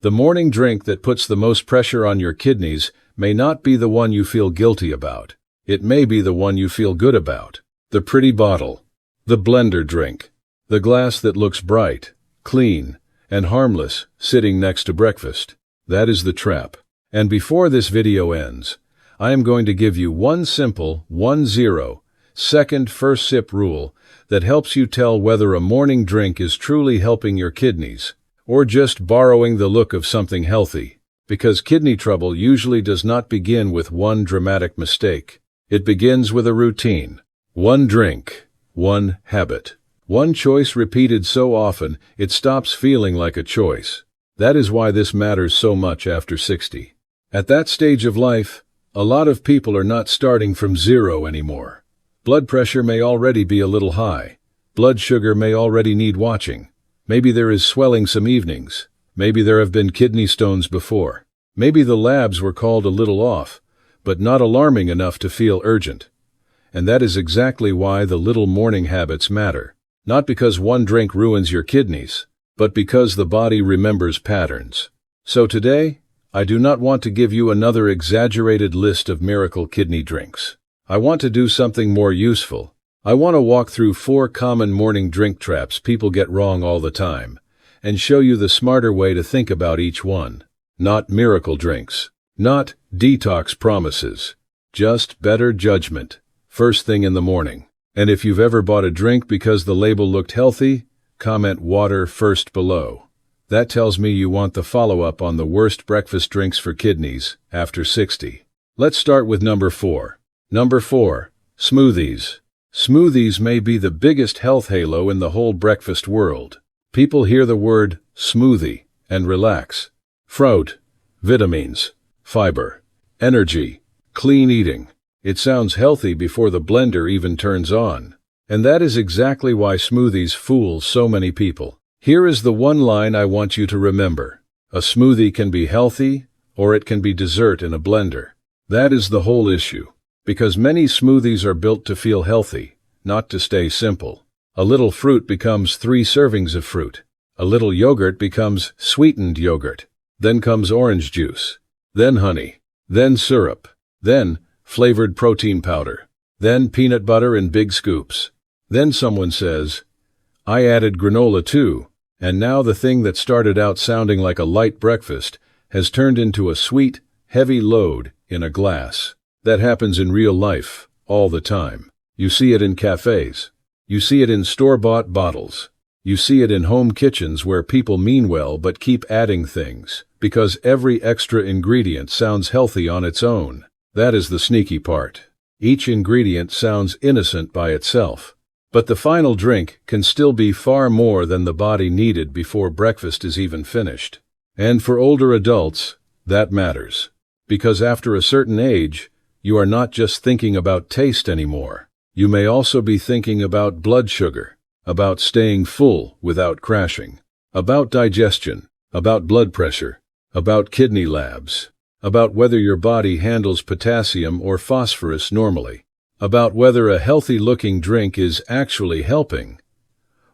The morning drink that puts the most pressure on your kidneys may not be the one you feel guilty about. It may be the one you feel good about. The pretty bottle. The blender drink. The glass that looks bright, clean, and harmless sitting next to breakfast. That is the trap. And before this video ends, I am going to give you one simple 10-second first sip rule that helps you tell whether a morning drink is truly helping your kidneys or just borrowing the look of something healthy. Because kidney trouble usually does not begin with one dramatic mistake. It begins with a routine. One drink, one habit. One choice repeated so often, it stops feeling like a choice. That is why this matters so much after 60. At that stage of life, a lot of people are not starting from zero anymore. Blood pressure may already be a little high. Blood sugar may already need watching. Maybe there is swelling some evenings. Maybe there have been kidney stones before. Maybe the labs were called a little off, but not alarming enough to feel urgent. And that is exactly why the little morning habits matter. Not because one drink ruins your kidneys, but because the body remembers patterns. So today, I do not want to give you another exaggerated list of miracle kidney drinks. I want to do something more useful. I want to walk through 4 common morning drink traps people get wrong all the time, and show you the smarter way to think about each one. Not miracle drinks. Not detox promises. Just better judgment. First thing in the morning. And if you've ever bought a drink because the label looked healthy, comment water first below. That tells me you want the follow-up on the worst breakfast drinks for kidneys after 60. Let's start with number 4. Number 4. Smoothies. Smoothies may be the biggest health halo in the whole breakfast world. People hear the word smoothie and relax. Fruit, vitamins, fiber, energy, clean eating. It sounds healthy before the blender even turns on. And that is exactly why smoothies fool so many people. Here is the one line I want you to remember. A smoothie can be healthy, or it can be dessert in a blender. That is the whole issue. Because many smoothies are built to feel healthy, not to stay simple. A little fruit becomes 3 servings of fruit. A little yogurt becomes sweetened yogurt. Then comes orange juice. Then honey. Then syrup. Then flavored protein powder. Then peanut butter in big scoops. Then someone says, I added granola too, and now the thing that started out sounding like a light breakfast has turned into a sweet, heavy load in a glass. That happens in real life, all the time. You see it in cafes. You see it in store-bought bottles. You see it in home kitchens where people mean well but keep adding things, because every extra ingredient sounds healthy on its own. That is the sneaky part. Each ingredient sounds innocent by itself. But the final drink can still be far more than the body needed before breakfast is even finished. And for older adults, that matters. Because after a certain age, you are not just thinking about taste anymore. You may also be thinking about blood sugar, about staying full without crashing, about digestion, about blood pressure, about kidney labs, about whether your body handles potassium or phosphorus normally, about whether a healthy-looking drink is actually helping,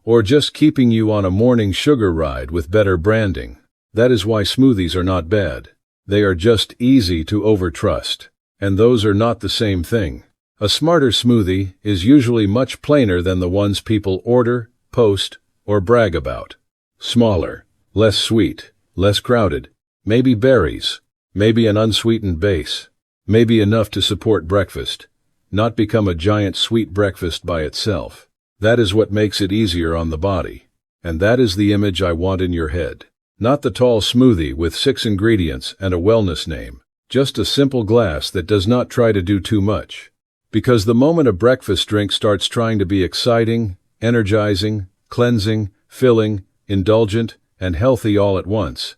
or just keeping you on a morning sugar ride with better branding. That is why smoothies are not bad. They are just easy to overtrust. And those are not the same thing. A smarter smoothie is usually much plainer than the ones people order, post, or brag about. Smaller, less sweet, less crowded, maybe berries, maybe an unsweetened base, maybe enough to support breakfast, not become a giant sweet breakfast by itself. That is what makes it easier on the body. And that is the image I want in your head. Not the tall smoothie with 6 ingredients and a wellness name. Just a simple glass that does not try to do too much. Because the moment a breakfast drink starts trying to be exciting, energizing, cleansing, filling, indulgent, and healthy all at once,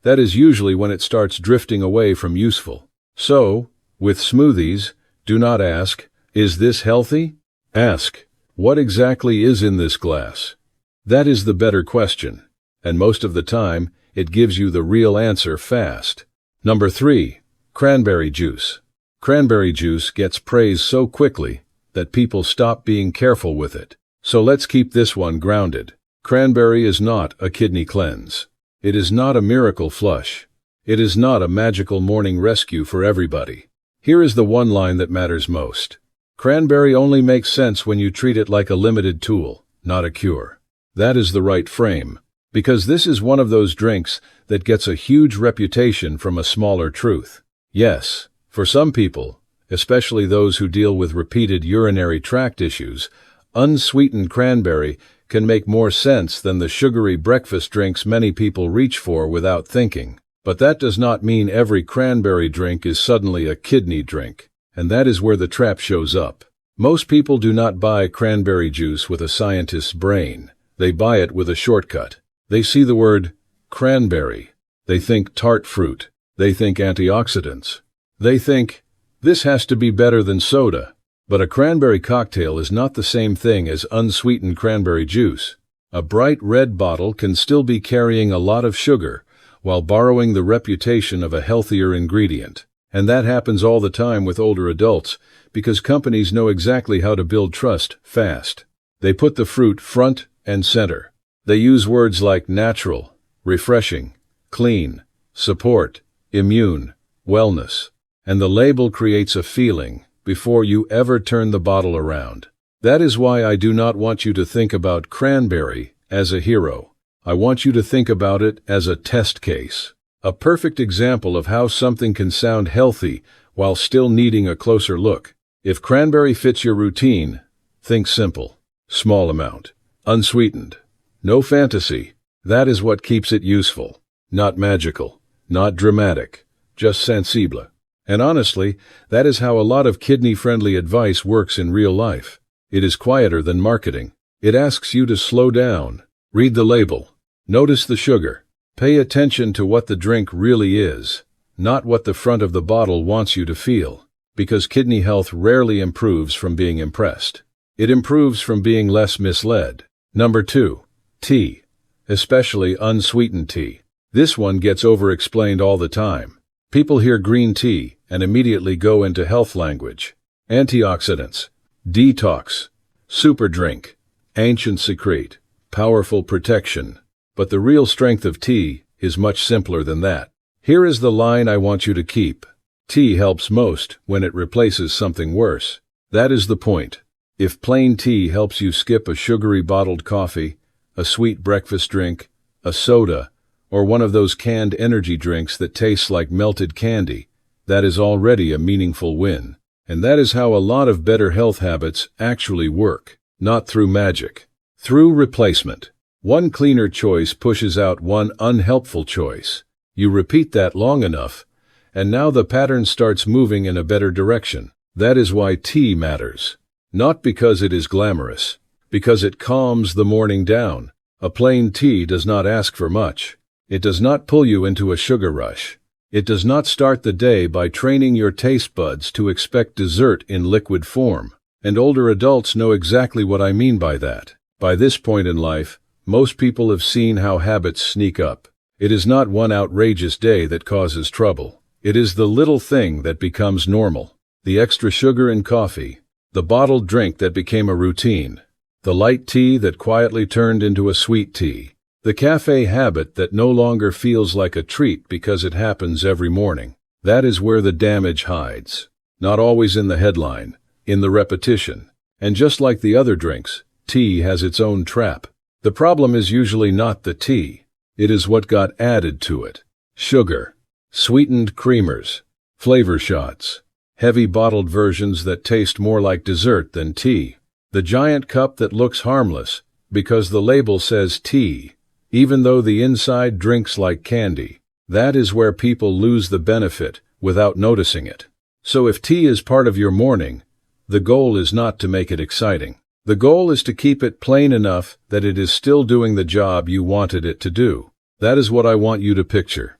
that is usually when it starts drifting away from useful. So, with smoothies, do not ask, is this healthy? Ask, what exactly is in this glass? That is the better question. And most of the time, it gives you the real answer fast. Number 3. Cranberry juice. Cranberry juice gets praise so quickly that people stop being careful with it. So let's keep this one grounded. Cranberry is not a kidney cleanse. It is not a miracle flush. It is not a magical morning rescue for everybody. Here is the one line that matters most. Cranberry only makes sense when you treat it like a limited tool, not a cure. That is the right frame, because this is one of those drinks that gets a huge reputation from a smaller truth. Yes, for some people, especially those who deal with repeated urinary tract issues, unsweetened cranberry can make more sense than the sugary breakfast drinks many people reach for without thinking. But that does not mean every cranberry drink is suddenly a kidney drink, and that is where the trap shows up. Most people do not buy cranberry juice with a scientist's brain. They buy it with a shortcut. They see the word cranberry. They think tart fruit. They think antioxidants. They think, this has to be better than soda. But a cranberry cocktail is not the same thing as unsweetened cranberry juice. A bright red bottle can still be carrying a lot of sugar, while borrowing the reputation of a healthier ingredient. And that happens all the time with older adults, because companies know exactly how to build trust fast. They put the fruit front and center. They use words like natural, refreshing, clean, support, immune, wellness. And the label creates a feeling before you ever turn the bottle around. That is why I do not want you to think about cranberry as a hero. I want you to think about it as a test case. A perfect example of how something can sound healthy while still needing a closer look. If cranberry fits your routine, think simple, small amount, unsweetened, no fantasy. That is what keeps it useful. Not magical, not dramatic, just sensible. And honestly, that is how a lot of kidney-friendly advice works in real life. It is quieter than marketing. It asks you to slow down, read the label, notice the sugar, pay attention to what the drink really is, not what the front of the bottle wants you to feel, because kidney health rarely improves from being impressed. It improves from being less misled. Number 2. Tea, especially unsweetened tea. This one gets over-explained all the time. People hear green tea and immediately go into health language. Antioxidants, detox, super drink, ancient secret, powerful protection. But the real strength of tea is much simpler than that. Here is the line I want you to keep. Tea helps most when it replaces something worse. That is the point. If plain tea helps you skip a sugary bottled coffee, a sweet breakfast drink, a soda, or one of those canned energy drinks that tastes like melted candy, that is already a meaningful win. And that is how a lot of better health habits actually work. Not through magic. Through replacement. One cleaner choice pushes out one unhelpful choice. You repeat that long enough, and now the pattern starts moving in a better direction. That is why tea matters. Not because it is glamorous, because it calms the morning down. A plain tea does not ask for much. It does not pull you into a sugar rush. It does not start the day by training your taste buds to expect dessert in liquid form. And older adults know exactly what I mean by that. By this point in life, most people have seen how habits sneak up. It is not one outrageous day that causes trouble. It is the little thing that becomes normal. The extra sugar in coffee, the bottled drink that became a routine, the light tea that quietly turned into a sweet tea, the cafe habit that no longer feels like a treat because it happens every morning. That is where the damage hides. Not always in the headline, in the repetition. And just like the other drinks, tea has its own trap. The problem is usually not the tea. It is what got added to it. Sugar, sweetened creamers, flavor shots, heavy bottled versions that taste more like dessert than tea, the giant cup that looks harmless because the label says tea, even though the inside drinks like candy. That is where people lose the benefit without noticing it. So if tea is part of your morning, the goal is not to make it exciting. The goal is to keep it plain enough that it is still doing the job you wanted it to do. That is what I want you to picture.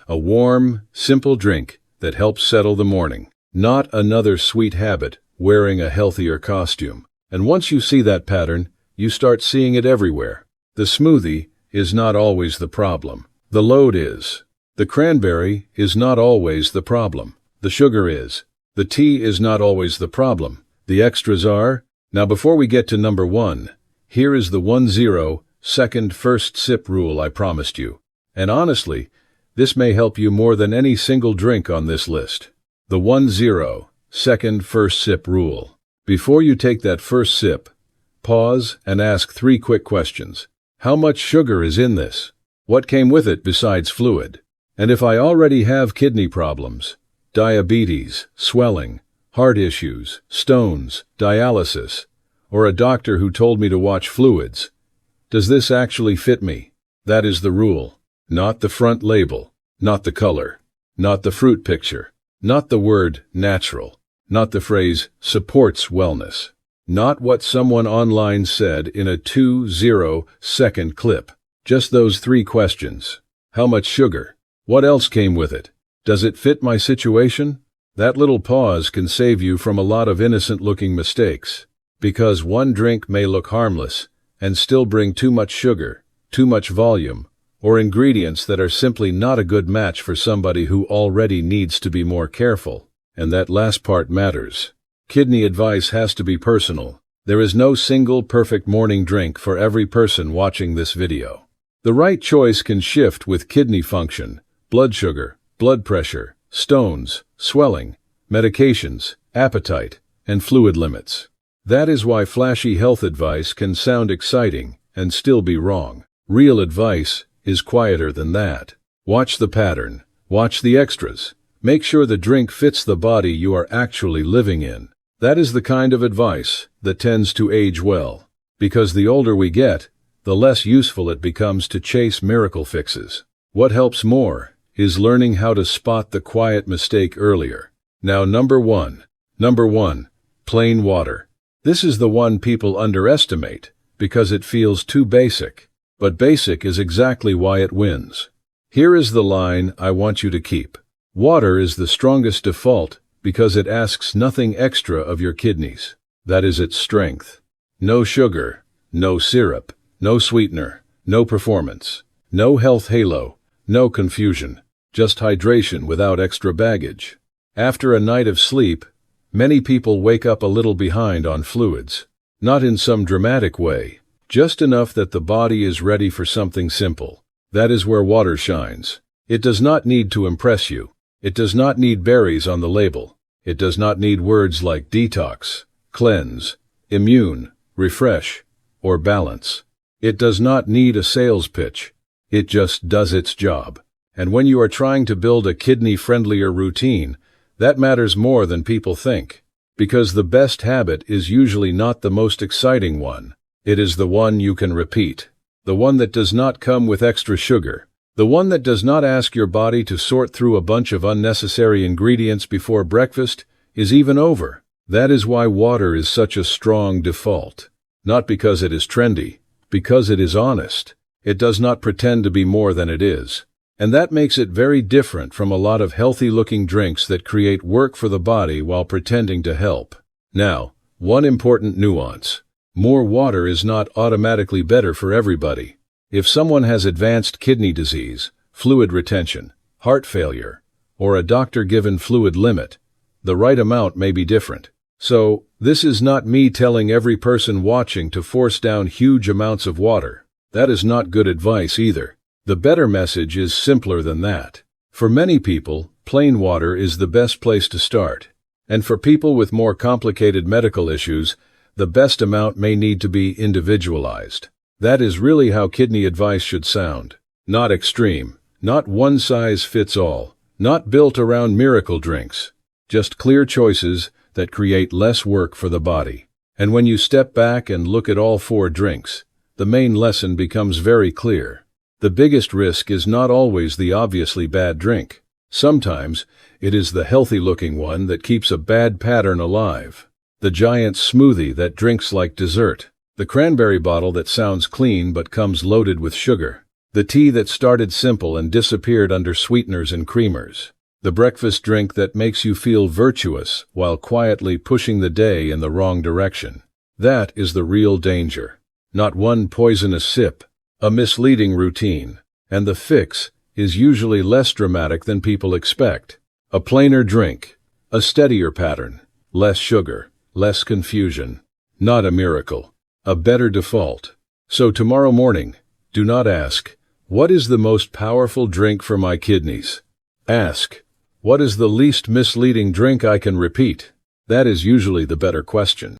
A warm, simple drink that helps settle the morning. Not another sweet habit wearing a healthier costume. And once you see that pattern, you start seeing it everywhere. The smoothie is not always the problem. The load is. The cranberry is not always the problem. The sugar is. The tea is not always the problem. The extras are. Now before we get to number 1, here is the 1-0, second first sip rule I promised you. And honestly, this may help you more than any single drink on this list. The 1-0 first sip rule. Before you take that first sip, pause and ask 3 quick questions. How much sugar is in this? What came with it besides fluid? And if I already have kidney problems, diabetes, swelling, heart issues, stones, dialysis, or a doctor who told me to watch fluids, does this actually fit me? That is the rule. Not the front label, not the color, not the fruit picture, not the word natural, not the phrase supports wellness, not what someone online said in a 2-0 clip. Just those 3 questions. How much sugar? What else came with it? Does it fit my situation? That little pause can save you from a lot of innocent-looking mistakes. Because one drink may look harmless and still bring too much sugar, too much volume, or ingredients that are simply not a good match for somebody who already needs to be more careful. And that last part matters. Kidney advice has to be personal. There is no single perfect morning drink for every person watching this video. The right choice can shift with kidney function, blood sugar, blood pressure, stones, swelling, medications, appetite, and fluid limits. That is why flashy health advice can sound exciting and still be wrong. Real advice is quieter than that. Watch the pattern. Watch the extras. Make sure the drink fits the body you are actually living in. That is the kind of advice that tends to age well. Because the older we get, the less useful it becomes to chase miracle fixes. What helps more is learning how to spot the quiet mistake earlier. Now, number one, plain water. This is the one people underestimate because it feels too basic. But basic is exactly why it wins. Here is the line I want you to keep. Water is the strongest default because it asks nothing extra of your kidneys. That is its strength. No sugar, no syrup, no sweetener, no performance, no health halo, no confusion, just hydration without extra baggage. After a night of sleep, many people wake up a little behind on fluids. Not in some dramatic way, just enough that the body is ready for something simple. That is where water shines. It does not need to impress you. It does not need berries on the label. It does not need words like detox, cleanse, immune, refresh, or balance. It does not need a sales pitch. It just does its job. And when you are trying to build a kidney-friendlier routine, that matters more than people think. Because the best habit is usually not the most exciting one. It is the one you can repeat. The one that does not come with extra sugar. The one that does not ask your body to sort through a bunch of unnecessary ingredients before breakfast is even over. That is why water is such a strong default. Not because it is trendy, because it is honest. It does not pretend to be more than it is. And that makes it very different from a lot of healthy-looking drinks that create work for the body while pretending to help. Now, one important nuance. More water is not automatically better for everybody. If someone has advanced kidney disease, fluid retention, heart failure, or a doctor-given fluid limit, the right amount may be different. So, this is not me telling every person watching to force down huge amounts of water. That is not good advice either. The better message is simpler than that. For many people, plain water is the best place to start. And for people with more complicated medical issues, the best amount may need to be individualized. That is really how kidney advice should sound. Not extreme, not one size fits all, not built around miracle drinks. Just clear choices that create less work for the body. And when you step back and look at all 4 drinks, the main lesson becomes very clear. The biggest risk is not always the obviously bad drink. Sometimes, it is the healthy-looking one that keeps a bad pattern alive. The giant smoothie that drinks like dessert. The cranberry bottle that sounds clean but comes loaded with sugar. The tea that started simple and disappeared under sweeteners and creamers. The breakfast drink that makes you feel virtuous while quietly pushing the day in the wrong direction. That is the real danger. Not one poisonous sip, a misleading routine. And the fix is usually less dramatic than people expect. A plainer drink, a steadier pattern, less sugar, less confusion. Not a miracle. A better default. So tomorrow morning, do not ask, What is the most powerful drink for my kidneys? Ask, what is the least misleading drink I can repeat? That is usually the better question.